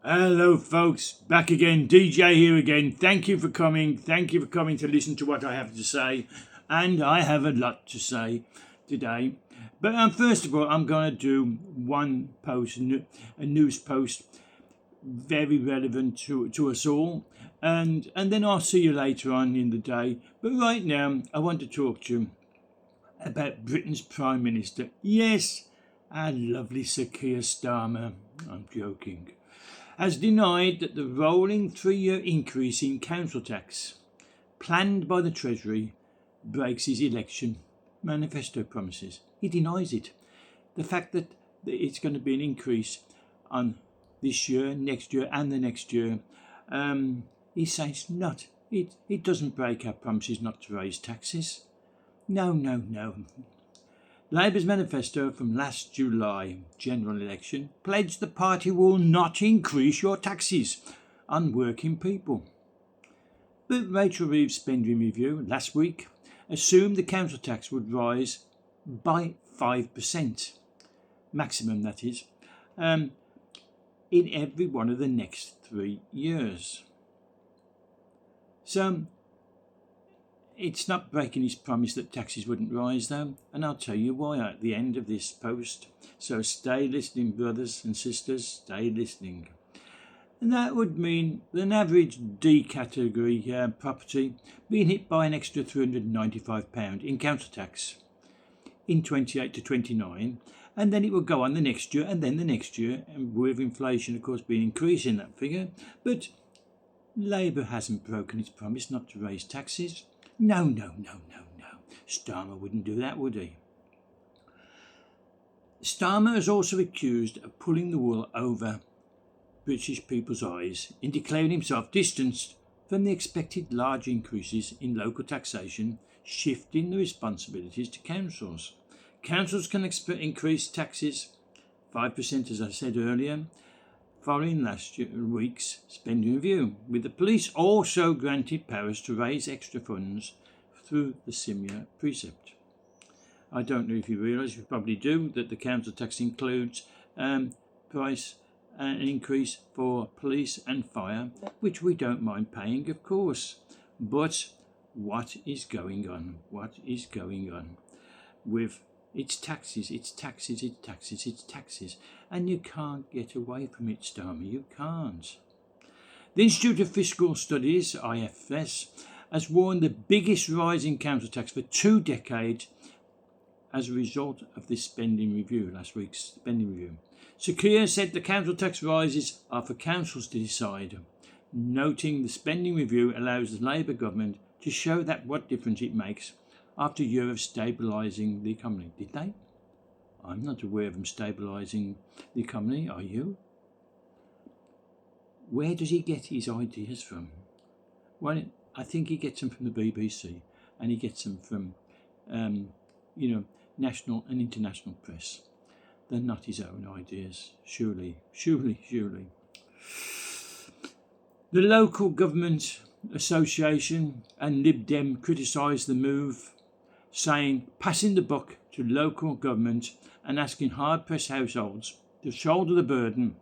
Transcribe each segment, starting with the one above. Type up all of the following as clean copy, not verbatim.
Hello folks, back again, DJ here again. Thank you for coming to listen to what I have to say, and I have a lot to say today. But first of all, I'm going to do one post, a news post, very relevant to us all, and then I'll see you later on in the day. But right now, I want to talk to you about Britain's Prime Minister. Yes, our lovely Sir Keir Starmer. I'm joking. Has denied that the rolling 3-year increase in council tax planned by the Treasury breaks his election manifesto promises. He denies it. The fact that it's going to be an increase on this year, next year and the next year, he says not. It doesn't break our promises not to raise taxes. No. Labour's manifesto from last July general election pledged the party will not increase your taxes on working people. But Rachel Reeves' spending review last week assumed the council tax would rise by 5%, maximum that is, in every one of the next 3 years. So it's not breaking his promise that taxes wouldn't rise though, and I'll tell you why at the end of this post. So stay listening, brothers and sisters, stay listening. And that would mean an average D category property being hit by an extra £395 in council tax in 28 to 29, and then it will go on the next year and then the next year, and with inflation of course being increasing that figure. But Labour hasn't broken its promise not to raise taxes. No. Starmer wouldn't do that, would he? Starmer is also accused of pulling the wool over British people's eyes in declaring himself distanced from the expected large increases in local taxation, shifting the responsibilities to councils. Councils can increase taxes 5%, as I said earlier, following last week's spending review, with the police also granted powers to raise extra funds through the similar precept. I don't know if you realise, you probably do, that the council tax includes price increase for police and fire, which we don't mind paying, of course. But what is going on? What is going on with it's taxes, and you can't get away from it, Starmer, you can't. The Institute of Fiscal Studies, IFS, has warned the biggest rise in council tax for 2 decades as a result of this spending review, last week's spending review. Sir Keir said the council tax rises are for councils to decide, noting the spending review allows the Labour government to show that what difference it makes after a year of stabilising the economy. Did they? I'm not aware of them stabilising the economy, are you? Where does he get his ideas from? Well, I think he gets them from the BBC, and he gets them from, national and international press. They're not his own ideas, surely. The local government association and Lib Dem criticised the move, saying passing the buck to local government and asking hard-pressed households to shoulder the burden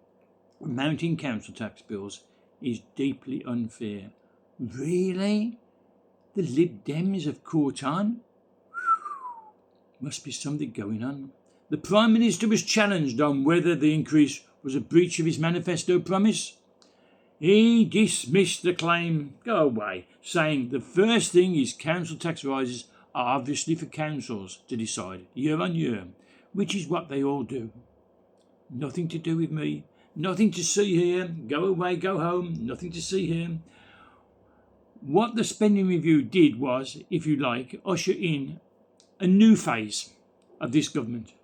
of mounting council tax bills is deeply unfair. Really? The Lib Dems have caught on? Must be something going on. The Prime Minister was challenged on whether the increase was a breach of his manifesto promise. He dismissed the claim, go away, saying the first thing is council tax rises are obviously for councils to decide year on year, which is what they all do. Nothing to do with me, nothing to see here, go away, go home, nothing to see here. What the spending review did was, if you like, usher in a new phase of this government.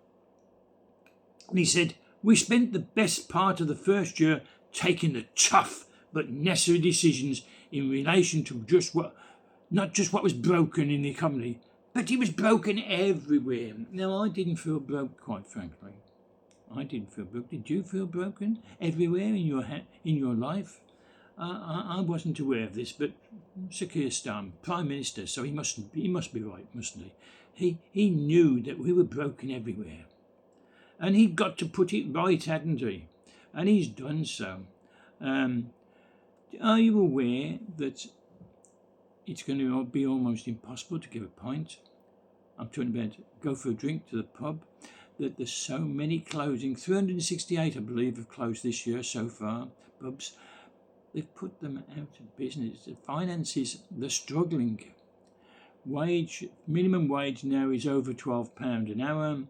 And he said, we spent the best part of the first year taking the tough but necessary decisions in relation to not just what was broken in the economy, but it was broken everywhere. Now, I didn't feel broke, quite frankly. I didn't feel broke. Did you feel broken everywhere in your life? I wasn't aware of this, but Sir Keir Starmer, Prime Minister, so he must be right, mustn't he? He knew that we were broken everywhere, and he'd got to put it right, hadn't he? And he's done so. Are you aware that it's going to be almost impossible to get a pint? I'm talking about go for a drink to the pub. That there's so many closing. 368, I believe, have closed this year so far. Pubs, they've put them out of business. The finances, they're struggling. Minimum wage now is over £12 an hour.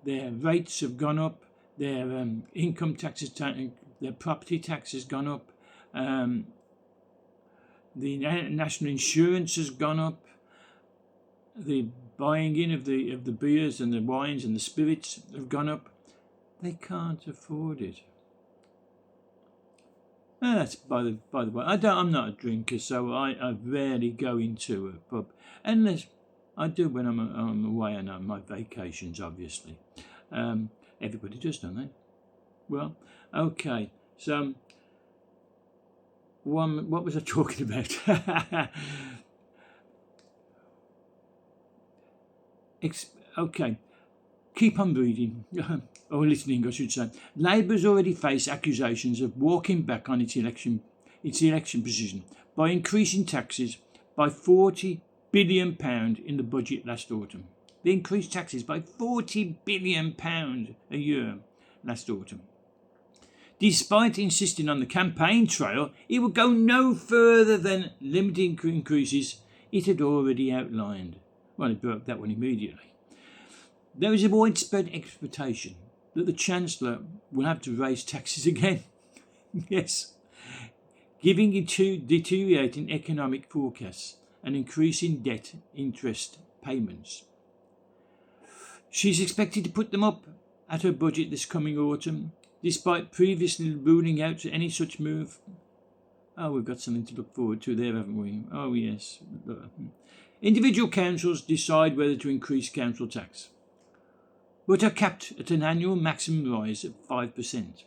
Their rates have gone up. Their income taxes, their property tax has gone up. The national insurance has gone up. The buying in of the beers and the wines and the spirits have gone up. They can't afford it. That's by the way. I'm not a drinker, so I rarely go into a pub unless I do when I'm away and on my vacations. Obviously, everybody does, don't they? Well, okay. So, what was I talking about? Okay, keep on reading, or listening, I should say. Labour's already faced accusations of walking back on its election position by increasing taxes by £40 billion in the budget last autumn. They increased taxes by £40 billion a year last autumn. Despite insisting on the campaign trail, it would go no further than limiting increases it had already outlined. Well, it broke that one immediately. There is a widespread expectation that the Chancellor will have to raise taxes again. Yes, giving it to deteriorating economic forecasts and increasing debt interest payments. She's expected to put them up at her budget this coming autumn, despite previously ruling out any such move. Oh, we've got something to look forward to there, haven't we? Oh, yes. Individual councils decide whether to increase council tax, but are capped at an annual maximum rise of 5%.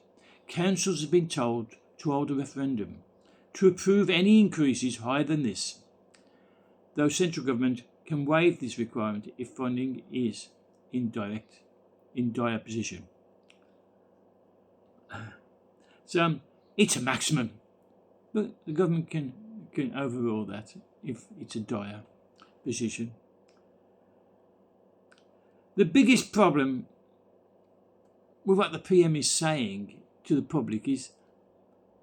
Councils have been told to hold a referendum to approve any increases higher than this, though central government can waive this requirement if funding is in dire position. So it's a maximum, but the government can overrule that if it's a dire position. The biggest problem with what the PM is saying to the public is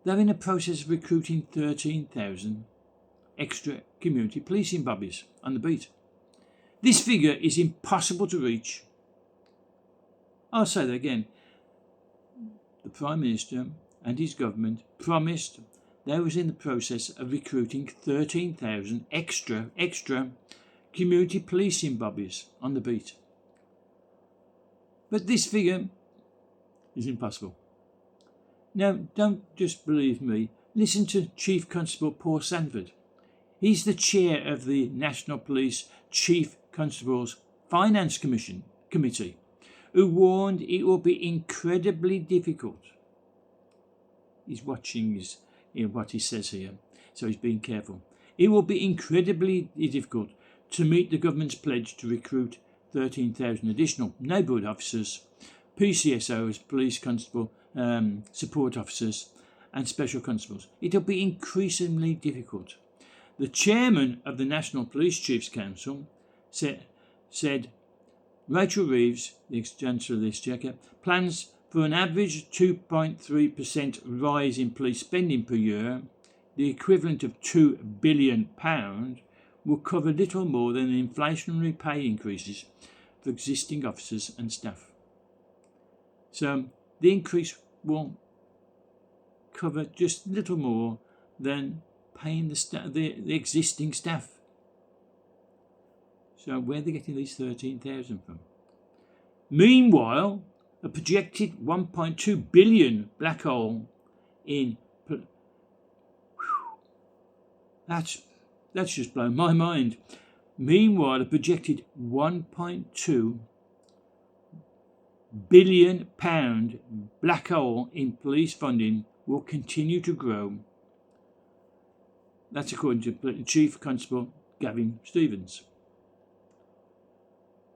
they're in the process of recruiting 13,000 extra community policing bobbies on the beat. This figure is impossible to reach. I'll say that again. The Prime Minister and his government promised they was in the process of recruiting 13,000 extra community policing bobbies on the beat. But this figure is impossible. Now, don't just believe me. Listen to Chief Constable Paul Sanford. He's the chair of the National Police Chief Constable's Finance Committee, who warned it will be incredibly difficult. He's watching what he says here, so he's being careful. It will be incredibly difficult to meet the government's pledge to recruit 13,000 additional neighbourhood officers, PCSOs, police constable, support officers and special constables. It will be increasingly difficult. The chairman of the National Police Chiefs Council said Rachel Reeves, the ex-Chancellor of the Exchequer, plans for an average 2.3% rise in police spending per year, the equivalent of £2 billion, will cover little more than the inflationary pay increases for existing officers and staff. So the increase will cover just little more than paying the existing staff. So where are they getting these 13,000 from? Meanwhile, a projected 1.2 billion black hole in that's just blown my mind. Meanwhile, a projected 1.2 billion pound black hole in police funding will continue to grow. That's according to Chief Constable Gavin Stevens.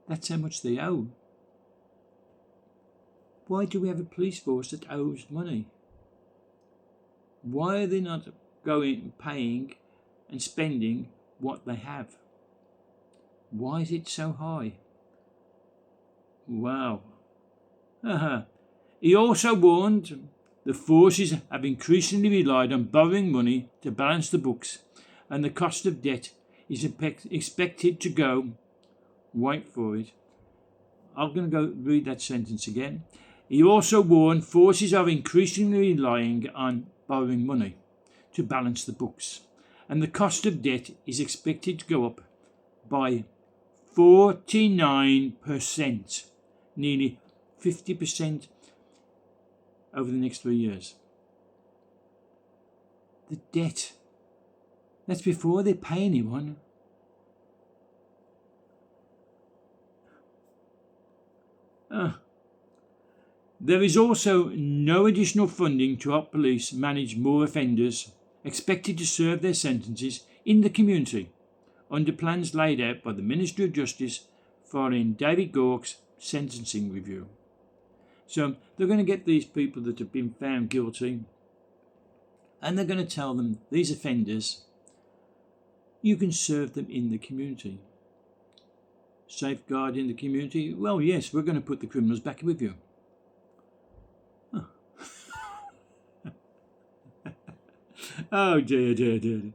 That's how much they owe. Why do we have a police force that owes money? Why are they not paying and spending what they have? Why is it so high? Wow. He also warned the forces have increasingly relied on borrowing money to balance the books, and the cost of debt is expected to go, wait for it, I'm going to go read that sentence again. He also warned forces are increasingly relying on borrowing money to balance the books, and the cost of debt is expected to go up by 49%, nearly 50% over the next 3 years. The debt, that's before they pay anyone. There is also no additional funding to help police manage more offenders expected to serve their sentences in the community, under plans laid out by the Ministry of Justice following David Gauke's sentencing review. So they're going to get these people that have been found guilty, and they're going to tell them, these offenders, you can serve them in the community. Safeguard in the community? Well, yes, we're going to put the criminals back with you. Oh dear. The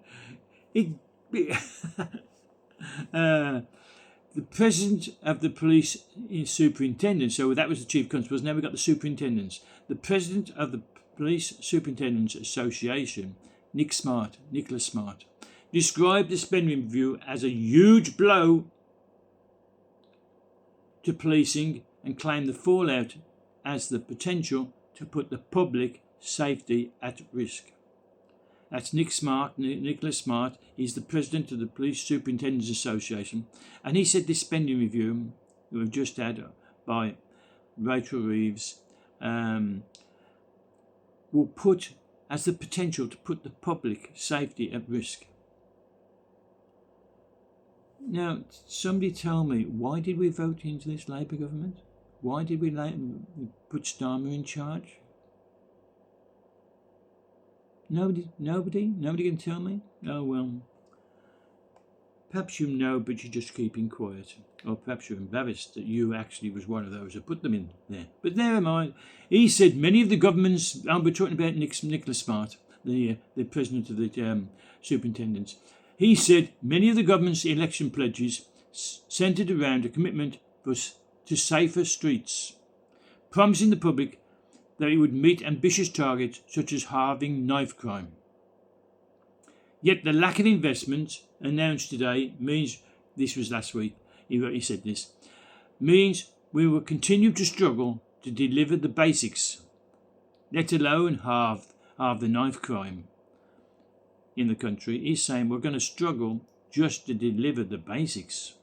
president of the police superintendent, so that was the chief constables, now we've got the superintendents. The president of the Police Superintendents Association, Nicholas Smart, described the spending review as a huge blow to policing and claimed the fallout as the potential to put the public safety at risk. That's Nicholas Smart. He's the president of the Police Superintendents Association, and he said this spending review that we've just had by Rachel Reeves will put as the potential to put the public safety at risk. Now, somebody tell me, why did we vote into this Labour government? Why did we put Starmer in charge? Nobody can tell me? Oh well, perhaps you know, but you're just keeping quiet, or perhaps you're embarrassed that you actually was one of those who put them in there. But never mind. He said many of the governments, we're talking about Nicholas Smart, the president of the superintendents. He said many of the government's election pledges centred around a commitment to safer streets, promising the public that it would meet ambitious targets such as halving knife crime. Yet the lack of investment announced today means, this was last week, he said this, means we will continue to struggle to deliver the basics, let alone halve the knife crime in the country. He's saying we're going to struggle just to deliver the basics.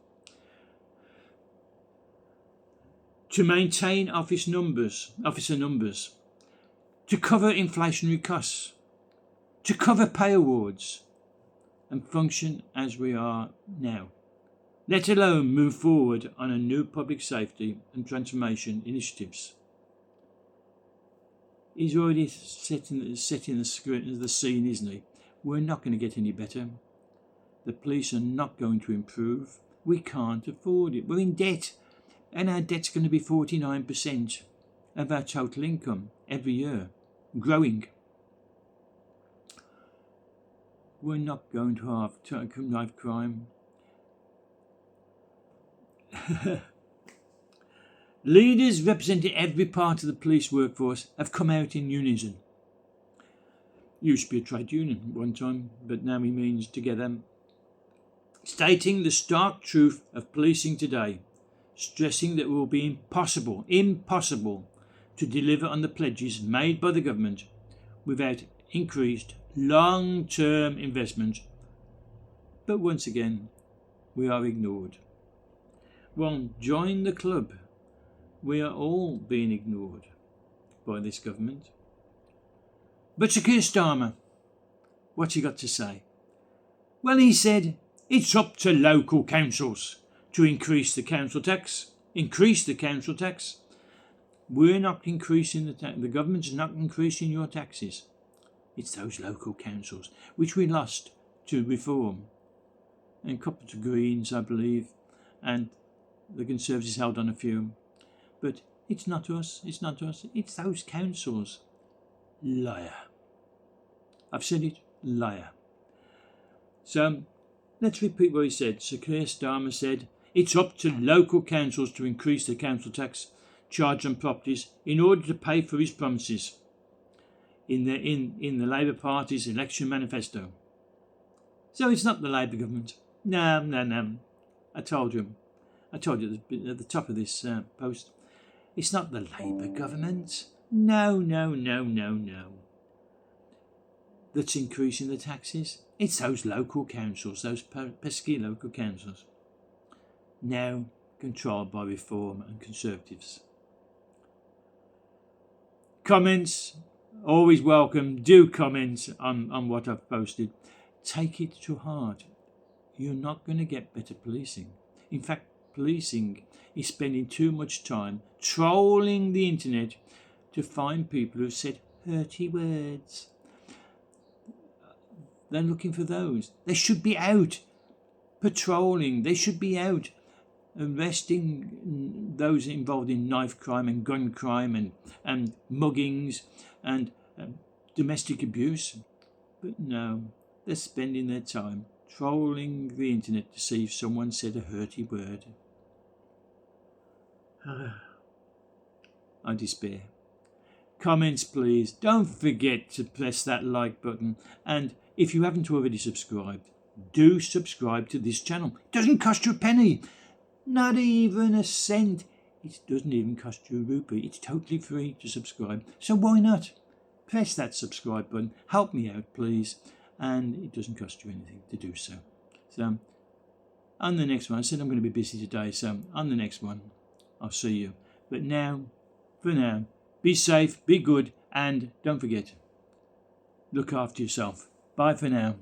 To maintain officer numbers, to cover inflationary costs, to cover pay awards, and function as we are now, let alone move forward on a new public safety and transformation initiatives. He's already setting the scene, isn't he? We're not going to get any better. The police are not going to improve. We can't afford it. We're in debt. And our debt's going to be 49% of our total income every year, growing. We're not going to have knife crime. Leaders representing every part of the police workforce have come out in unison. Used to be a trade union at one time, but now he means together, stating the stark truth of policing today, stressing that it will be impossible to deliver on the pledges made by the government without increased long-term investment. But once again, we are ignored. Well, join the club. We are all being ignored by this government. But Sir Keir Starmer, what's he got to say? Well, he said it's up to local councils to increase the council tax. We're not increasing the government's not increasing your taxes. It's those local councils, which we lost to Reform, and a couple to Greens, I believe, and the Conservatives held on a few. But it's not us, it's not us, it's those councils. Liar. I've said it, liar. So let's repeat what he said. Sir Keir Starmer said, it's up to local councils to increase the council tax charge on properties in order to pay for his promises in the Labour Party's election manifesto. So it's not the Labour government. No. I told you at the top of this post. It's not the Labour government. No. That's increasing the taxes. It's those local councils, those pesky local councils, now controlled by Reform and Conservatives. Comments, always welcome. Do comment on what I've posted. Take it to heart. You're not going to get better policing. In fact, policing is spending too much time trolling the internet to find people who said hurty words. They're looking for those. They should be out patrolling. They should be out arresting those involved in knife crime and gun crime and muggings and domestic abuse. But no, they're spending their time trolling the internet to see if someone said a hurty word. I despair. Comments, please. Don't forget to press that like button. And if you haven't already subscribed, do subscribe to this channel. It doesn't cost you a penny. Not even a cent. It doesn't even cost you a rupee. It's totally free to subscribe. So why not? Press that subscribe button. Help me out, please. And it doesn't cost you anything to do so. So, on the next one, I said I'm going to be busy today, so on the next one, I'll see you. But now, for now, be safe, be good, and don't forget, look after yourself. Bye for now.